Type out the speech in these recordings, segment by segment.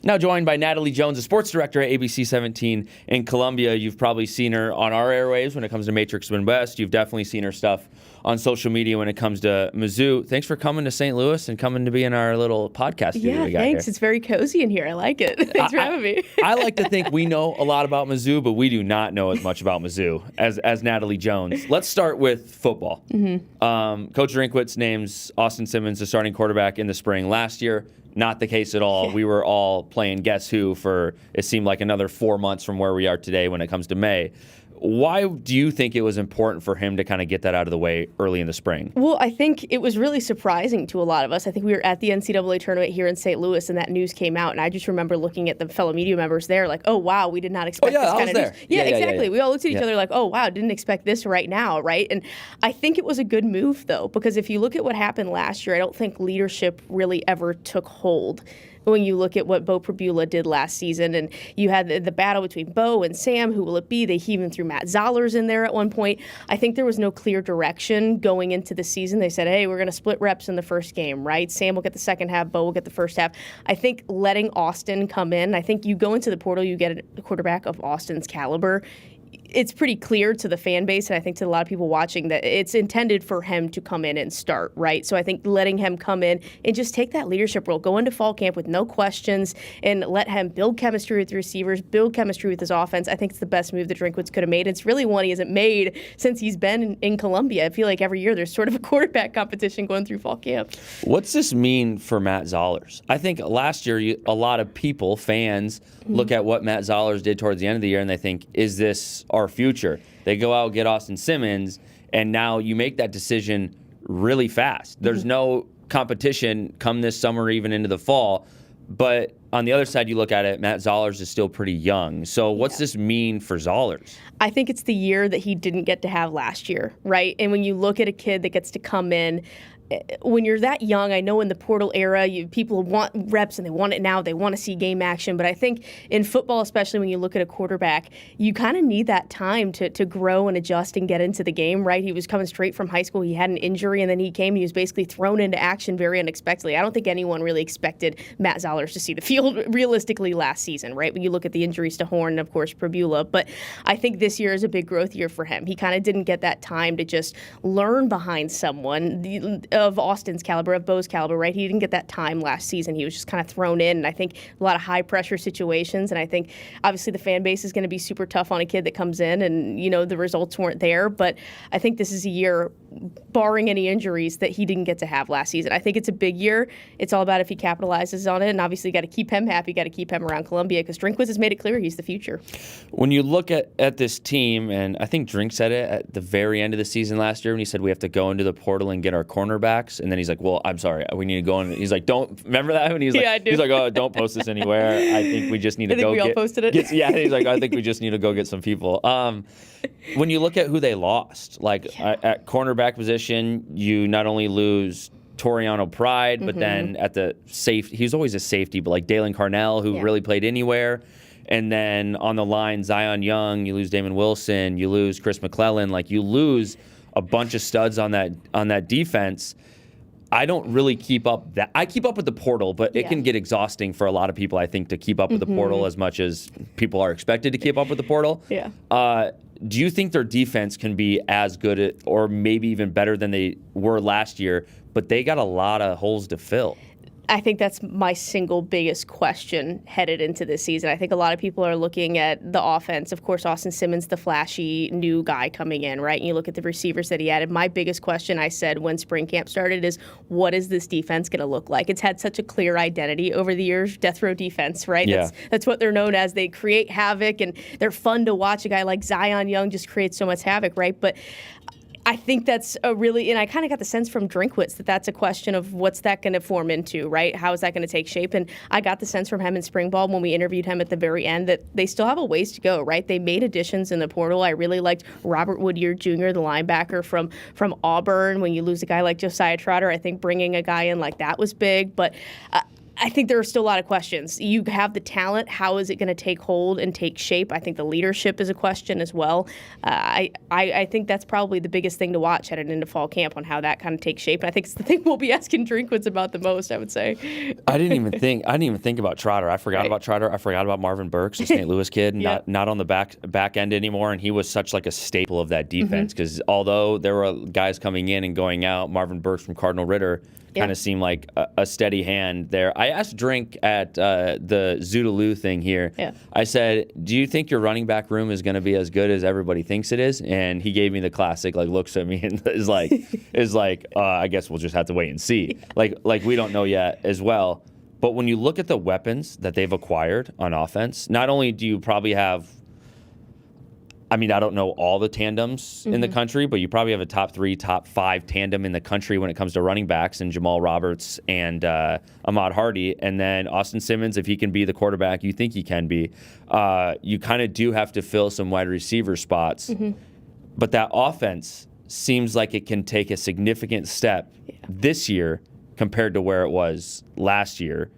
Now joined by Nathalie Jones, the sports director at ABC 17 in Columbia. You've probably seen her on our airwaves when it comes to Matrix Midwest. You've definitely seen her stuff on social media when it comes to Mizzou. Thanks for coming to St. Louis and coming to be in our little podcast studio we got thanks. here. It's very cozy in here. I like it. Thanks for having me. I like to think we know a lot about Mizzou, but we do not know as much about Mizzou as Nathalie Jones. Let's start with football. Coach Drinkwitz names Austin Simmons the starting quarterback in the spring. Last year, not the case at all. We were all playing guess who for, it seemed like, another 4 months from where we are today when it comes to May. Why do you think it was important for him to kind of get that out of the way early in the spring? Well, I think it was really surprising to a lot of us. I think we were at the NCAA tournament here in St. Louis, and that news came out, and I just remember looking at the fellow media members there like, oh, wow, we did not expect this kind of news. Yeah, exactly. We all looked at each other like, oh, wow, didn't expect this right now, right? And I think it was a good move, though, because if you look at what happened last year, I don't think leadership really ever took hold. When you look at what Bo Pribula did last season, and you had the battle between Bo and Sam, who will it be? They even threw Matt Zollers in there at one point. I think there was no clear direction going into the season. They said, hey, we're going to split reps in the first game, right? Sam will get the second half, Bo will get the first half. I think letting Austin come in, I think you go into the portal, you get a quarterback of Austin's caliber. It's pretty clear to the fan base, and I think to a lot of people watching, that it's intended for him to come in and start, right? So I think letting him come in and just take that leadership role, go into fall camp with no questions, and let him build chemistry with the receivers, build chemistry with his offense, I think it's the best move that Drinkwitz could have made. It's really one he hasn't made since he's been in Columbia. I feel like every year there's sort of a quarterback competition going through fall camp. What's this mean for Matt Zollers? I think last year a lot of people, fans, look at what Matt Zollers did towards the end of the year and they think, is this our future? They go out and get Austin Simmons, and now you make that decision really fast. There's no competition come this summer, even into the fall. But on the other side, you look at it, Matt Zollers is still pretty young. So what's this mean for Zollers? I think it's the year that he didn't get to have last year, right? And when you look at a kid that gets to come in, when you're that young, I know in the portal era, people want reps and they want it now. They want to see game action. But I think in football, especially when you look at a quarterback, you kind of need that time to grow and adjust and get into the game, right? He was coming straight from high school. He had an injury, and then he came. He was basically thrown into action very unexpectedly. I don't think anyone really expected Matt Zollers to see the field realistically last season, right? When you look at the injuries to Horn and, of course, Pribula. But I think this year is a big growth year for him. He kind of didn't get that time to just learn behind someone of Austin's caliber, of Bo's caliber, right? He didn't get that time last season. He was just kind of thrown in, and I think a lot of high-pressure situations, and I think obviously the fan base is going to be super tough on a kid that comes in, and, you know, the results weren't there, but I think this is a year, barring any injuries, that he didn't get to have last season. I think it's a big year. It's all about if he capitalizes on it, and obviously you got to keep him happy, got to keep him around Columbia, because Drinkwitz has made it clear he's the future. When you look at this team, and I think Drink said it at the very end of the season last year when he said we have to go into the portal and get our cornerbacks, and then he's like, well, I'm sorry, we need to go in. He's like, don't, remember that? And he's like, yeah, I do. He's like, oh, don't post this anywhere. I think we just need to go we all posted it. Yeah, he's like, I think we just need to go get some people. When you look at who they lost, like at cornerback position, you not only lose Toriano Pride, but then at the safety, he's always a safety, but like Dalen Carnell, who really played anywhere. And then on the line, Zion Young, you lose Damon Wilson, you lose Chris McClellan, like you lose a bunch of studs on that defense. I don't really keep up that. I keep up with the portal, but it can get exhausting for a lot of people, I think, to keep up with the portal as much as people are expected to keep up with the portal. Yeah. Do you think their defense can be as good or maybe even better than they were last year, but they got a lot of holes to fill? I think that's my single biggest question headed into this season. I think a lot of people are looking at the offense. Of course, Austin Simmons, the flashy new guy coming in, right? And you look at the receivers that he added. My biggest question, I said when spring camp started, is what is this defense going to look like? It's had such a clear identity over the years, death row defense, right? Yeah. That's what they're known as. They create havoc, and they're fun to watch. A guy like Zion Young just creates so much havoc, right? But I think that's a really, and I kind of got the sense from Drinkwitz that that's a question of what's that going to form into, right? How is that going to take shape? And I got the sense from him in spring ball when we interviewed him at the very end that they still have a ways to go, right? They made additions in the portal. I really liked Robert Woodyear Jr., the linebacker from Auburn. When you lose a guy like Josiah Trotter, I think bringing a guy in like that was big. But I think there are still a lot of questions. You have the talent. How is it going to take hold and take shape? I think the leadership is a question as well. I think that's probably the biggest thing to watch headed into fall camp on how that kind of takes shape. And I think it's the thing we'll be asking Drinkwitz about the most, I would say. I didn't even think about Trotter. I forgot about Trotter. I forgot about Marvin Burks, the St. Louis kid, not on the back end anymore. And he was such like a staple of that defense because although there were guys coming in and going out, Marvin Burks from Cardinal Ritter kind of seemed like a steady hand there. I asked Drink at the Zoodaloo thing here. Yeah. I said, do you think your running back room is going to be as good as everybody thinks it is? And he gave me the classic, like, looks at me and is like, I guess we'll just have to wait and see. Yeah. Like we don't know yet as well. But when you look at the weapons that they've acquired on offense, not only do you probably have, I mean, I don't know all the tandems in the country, but you probably have a top 3, top 5 tandem in the country when it comes to running backs, and Jamal Roberts and Ahmad Hardy. And then Austin Simmons, if he can be the quarterback you think he can be, you kind of do have to fill some wide receiver spots. But that offense seems like it can take a significant step this year compared to where it was last year.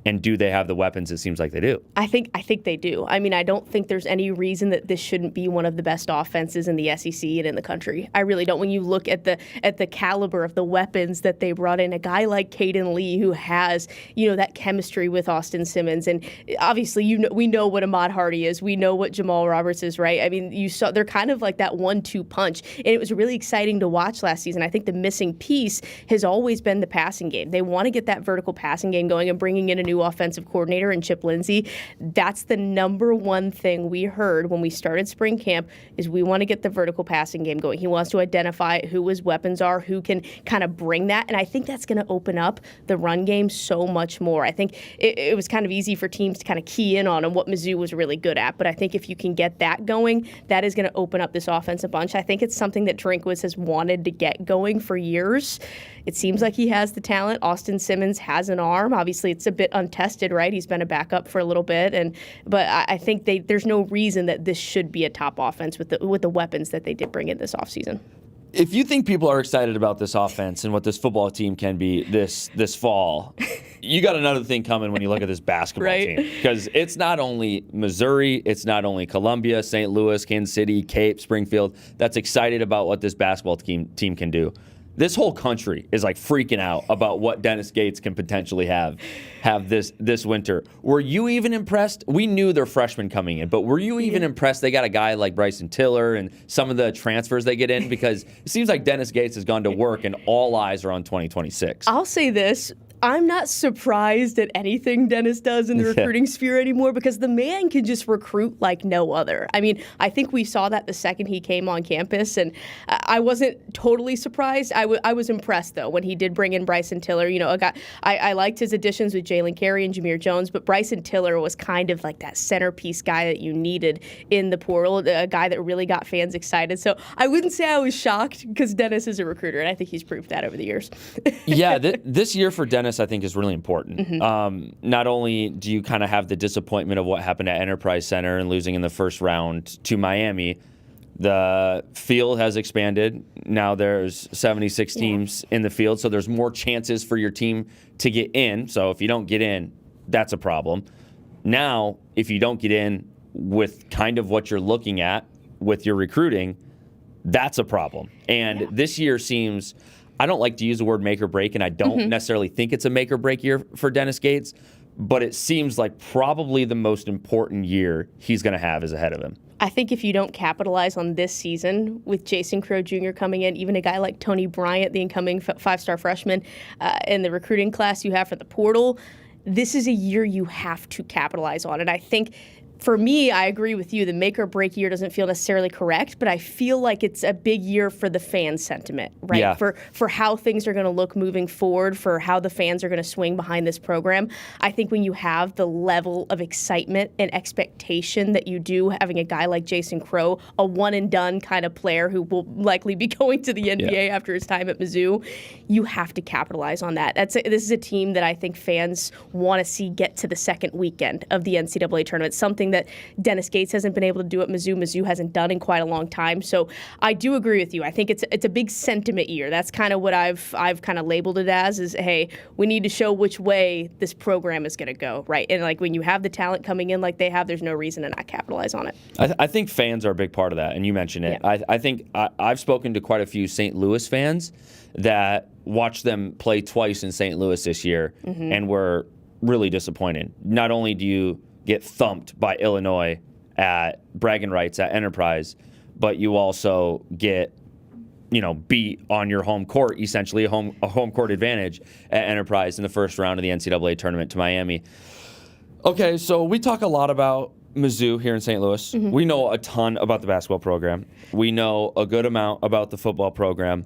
And do they have the weapons? It seems like they do. I think they do. I mean, I don't think there's any reason that this shouldn't be one of the best offenses in the SEC and in the country. I really don't. When you look at the caliber of the weapons that they brought in, a guy like Caden Lee who has, that chemistry with Austin Simmons, and obviously we know what Ahmad Hardy is. We know what Jamal Roberts is, right? I mean, you saw they're kind of like that 1-2 punch, and it was really exciting to watch last season. I think the missing piece has always been the passing game. They want to get that vertical passing game going, and bringing in a new offensive coordinator in Chip Lindsey. That's the number one thing we heard when we started spring camp is we want to get the vertical passing game going. He wants to identify who his weapons are, who can kind of bring that. And I think that's going to open up the run game so much more. I think it was kind of easy for teams to kind of key in on what Mizzou was really good at. But I think if you can get that going, that is going to open up this offense a bunch. I think it's something that Drinkwitz has wanted to get going for years. It seems like he has the talent. Austin Simmons has an arm. Obviously, it's a bit untested, right? He's been a backup for a little bit, but I think there's no reason that this should be a top offense with the weapons that they did bring in this offseason. If you think people are excited about this offense and what this football team can be this fall, you got another thing coming when you look at this basketball team. Because it's not only Missouri, it's not only Columbia, St. Louis, Kansas City, Cape, Springfield that's excited about what this basketball team can do. This whole country is like freaking out about what Dennis Gates can potentially have this winter. Were you even impressed? We knew they're freshmen coming in, but were you even impressed they got a guy like Bryson Tiller and some of the transfers they get in? Because it seems like Dennis Gates has gone to work and all eyes are on 2026. I'll say this. I'm not surprised at anything Dennis does in the recruiting sphere anymore because the man can just recruit like no other. I mean, I think we saw that the second he came on campus, and I wasn't totally surprised. I was impressed, though, when he did bring in Bryson Tiller. A guy, I liked his additions with Jalen Carey and Jameer Jones, but Bryson Tiller was kind of like that centerpiece guy that you needed in the portal, a guy that really got fans excited. So I wouldn't say I was shocked because Dennis is a recruiter, and I think he's proved that over the years. This year for Dennis, I think, is really important. Not only do you kind of have the disappointment of what happened at Enterprise Center and losing in the first round to Miami, the field has expanded. Now there's 76 teams in the field, so there's more chances for your team to get in. So if you don't get in, that's a problem. Now, if you don't get in with kind of what you're looking at with your recruiting, that's a problem. And this year seems... I don't like to use the word make or break, and I don't necessarily think it's a make or break year for Dennis Gates, but it seems like probably the most important year he's going to have is ahead of him. I think if you don't capitalize on this season with Jason Crow Jr. coming in, even a guy like Tony Bryant, the incoming five-star freshman, in the recruiting class you have for the portal, this is a year you have to capitalize on. And I think... For me, I agree with you. The make or break year doesn't feel necessarily correct, but I feel like it's a big year for the fan sentiment, right? Yeah. For how things are going to look moving forward, for how the fans are going to swing behind this program. I think when you have the level of excitement and expectation that you do, having a guy like Jason Crow, a one-and-done kind of player who will likely be going to the NBA after his time at Mizzou, you have to capitalize on that. This is a team that I think fans want to see get to the second weekend of the NCAA tournament, something something that Dennis Gates hasn't been able to do at Mizzou. Mizzou hasn't done in quite a long time. So I do agree with you. I think it's a big sentiment year. That's kind of what I've kind of labeled it as is, hey, we need to show which way this program is going to go, right? And like when you have the talent coming in like they have, there's no reason to not capitalize on it. I think fans are a big part of that, and you mentioned it. Yeah. I think I've spoken to quite a few St. Louis fans that watched them play twice in St. Louis this year and were really disappointed. Not only do you get thumped by Illinois at bragging rights at Enterprise, but you also get beat on your home court, essentially a home court advantage at Enterprise in the first round of the NCAA tournament to Miami. Okay, so we talk a lot about Mizzou here in St. Louis. We know a ton about the basketball program. We know a good amount about the football program.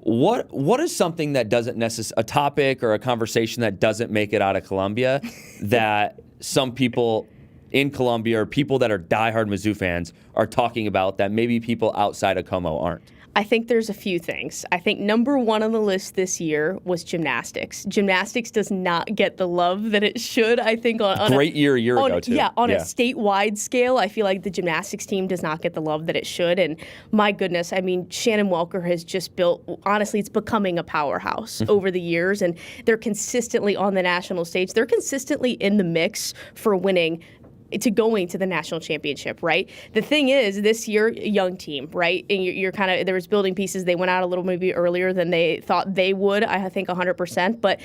What is something that doesn't a topic or a conversation that doesn't make it out of Columbia that some people in Columbia or people that are diehard Mizzou fans are talking about that maybe people outside of Como aren't? I think there's a few things. I think number one on the list this year was gymnastics. Gymnastics does not get the love that it should, I think. On Great year a year ago, too. Yeah, on a statewide scale, I feel like the gymnastics team does not get the love that it should. And my goodness, I mean, Shannon Welker has just built, honestly, it's becoming a powerhouse over the years. And they're consistently on the national stage. They're consistently in the mix for winning to going to the national championship, right? The thing is, this year, young team, right? And you're kind of, there was building pieces. They went out a little maybe earlier than they thought they would, I think 100%. But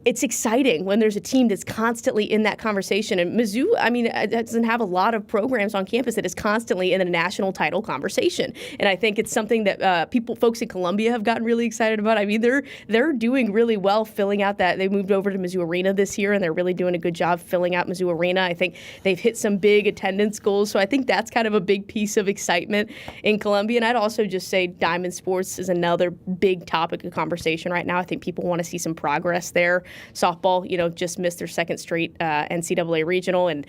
it's exciting when there's a team that's constantly in that conversation. And Mizzou, I mean, it doesn't have a lot of programs on campus that is constantly in the national title conversation. And I think it's something that folks in Columbia have gotten really excited about. I mean, they're doing really well filling out that. They moved over to Mizzou Arena this year, and they're really doing a good job filling out Mizzou Arena. I think they've hit some big attendance goals. So I think that's kind of a big piece of excitement in Columbia. And I'd also just say Diamond Sports is another big topic of conversation right now. I think people want to see some progress there. Softball, just missed their second straight NCAA regional, and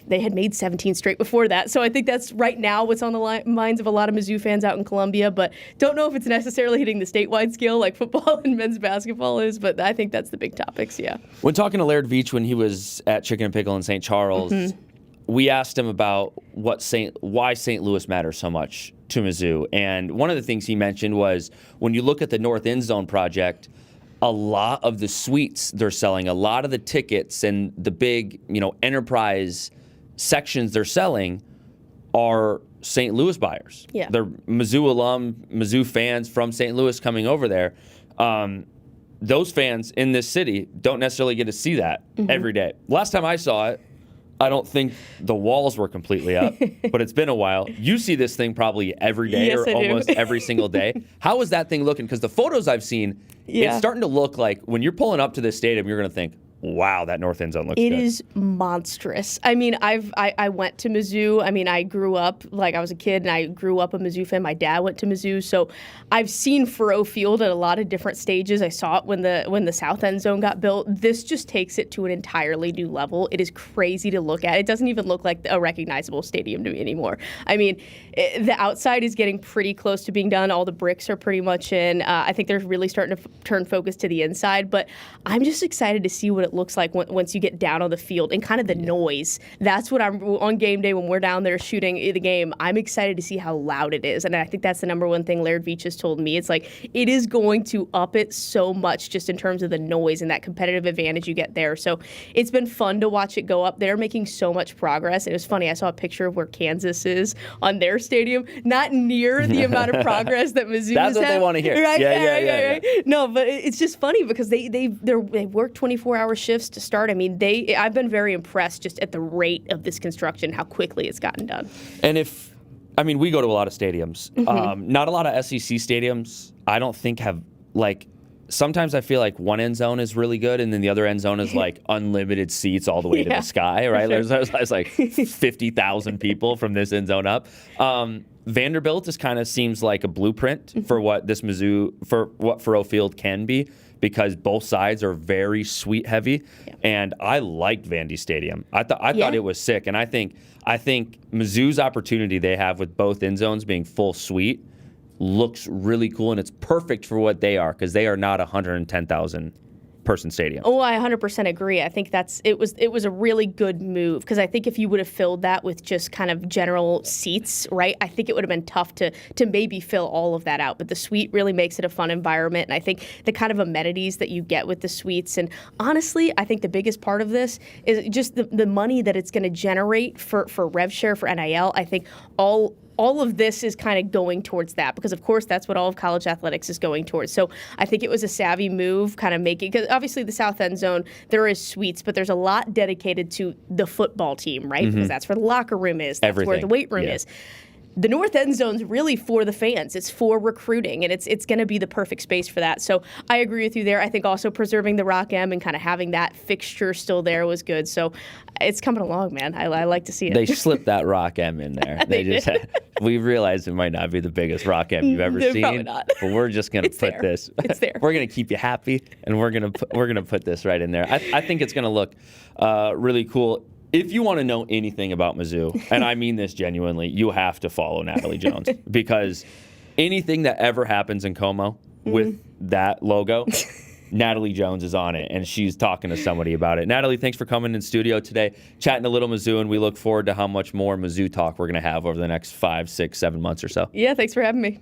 they had made 17 straight before that. So I think that's right now what's on the minds of a lot of Mizzou fans out in Columbia, but don't know if it's necessarily hitting the statewide scale like football and men's basketball is, but I think that's the big topics, yeah. When talking to Laird Veach when he was at Chicken and Pickle in St. Charles, we asked him about why St. Louis matters so much to Mizzou. And one of the things he mentioned was when you look at the North End Zone project, a lot of the suites they're selling, a lot of the tickets and the big, enterprise sections they're selling are St. Louis buyers. Yeah. They're Mizzou alum, Mizzou fans from St. Louis coming over there. Those fans in this city don't necessarily get to see that every day. Last time I saw it, I don't think the walls were completely up, but it's been a while. You see this thing probably every day Yes, or almost every single day. How is that thing looking? Because the photos I've seen, it's starting to look like when you're pulling up to this stadium, you're going to think, wow, that North End Zone looks good. It is monstrous. I mean, I went to Mizzou. I mean, I grew up, I was a kid, and I grew up a Mizzou fan. My dad went to Mizzou. So I've seen Faurot Field at a lot of different stages. I saw it when the South End Zone got built. This just takes it to an entirely new level. It is crazy to look at. It doesn't even look like a recognizable stadium to me anymore. I mean, the outside is getting pretty close to being done. All the bricks are pretty much in. I think they're really starting to turn focus to the inside. But I'm just excited to see what it looks like once you get down on the field and kind of the noise. That's what I'm on game day when we're down there shooting the game. I'm excited to see how loud it is. And I think that's the number one thing Laird Veach has told me. It's like it is going to up it so much just in terms of the noise and that competitive advantage you get there. So it's been fun to watch it go up. They're making so much progress. It was funny. I saw a picture of where Kansas is on their stadium. Not near the amount of progress that Mizzou That's what they want to hear. Right? Yeah. No, but it's just funny because they work 24-hour shifts to start. I mean, I've been very impressed just at the rate of this construction, how quickly it's gotten done. And we go to a lot of stadiums. Not a lot of SEC stadiums, I don't think have, sometimes I feel like one end zone is really good, and then the other end zone is unlimited seats all the way to the sky, right? Sure. There's like 50,000 people from this end zone up. Vanderbilt just kind of seems like a blueprint for what this for what Faurot Field can be, because both sides are very suite heavy, and I liked Vandy Stadium. I thought it was sick, and I think Mizzou's opportunity they have with both end zones being full suite looks really cool, and it's perfect for what they are, because they are not 110,000 person stadium. Oh, I 100% agree. I think it was a really good move, because I think if you would have filled that with just kind of general seats, right, I think it would have been tough to maybe fill all of that out. But the suite really makes it a fun environment, and I think the kind of amenities that you get with the suites, and honestly, I think the biggest part of this is just the money that it's going to generate for rev share, for NIL. I think all of this is kind of going towards that, because of course that's what all of college athletics is going towards. So I think it was a savvy move, kind of making, because obviously the South End Zone, there is suites, but there's a lot dedicated to the football team, right? Because that's where the locker room is, that's where the weight room is. The North End Zone's really for the fans. It's for recruiting, and it's going to be the perfect space for that. So I agree with you there. I think also preserving the Rock M and kind of having that fixture still there was good. So it's coming along, man. I like to see it. They slipped that Rock M in there. We realized it might not be the biggest Rock M you've ever seen. Probably not. But we're just going to put this. It's there. We're going to keep you happy, and we're going to put this right in there. I think it's going to look really cool. If you want to know anything about Mizzou, and I mean this genuinely, you have to follow Nathalie Jones, because anything that ever happens in Como with that logo, Nathalie Jones is on it, and she's talking to somebody about it. Nathalie, thanks for coming in studio today, chatting a little Mizzou, and we look forward to how much more Mizzou talk we're going to have over the next 5, 6, 7 months or so. Yeah, thanks for having me.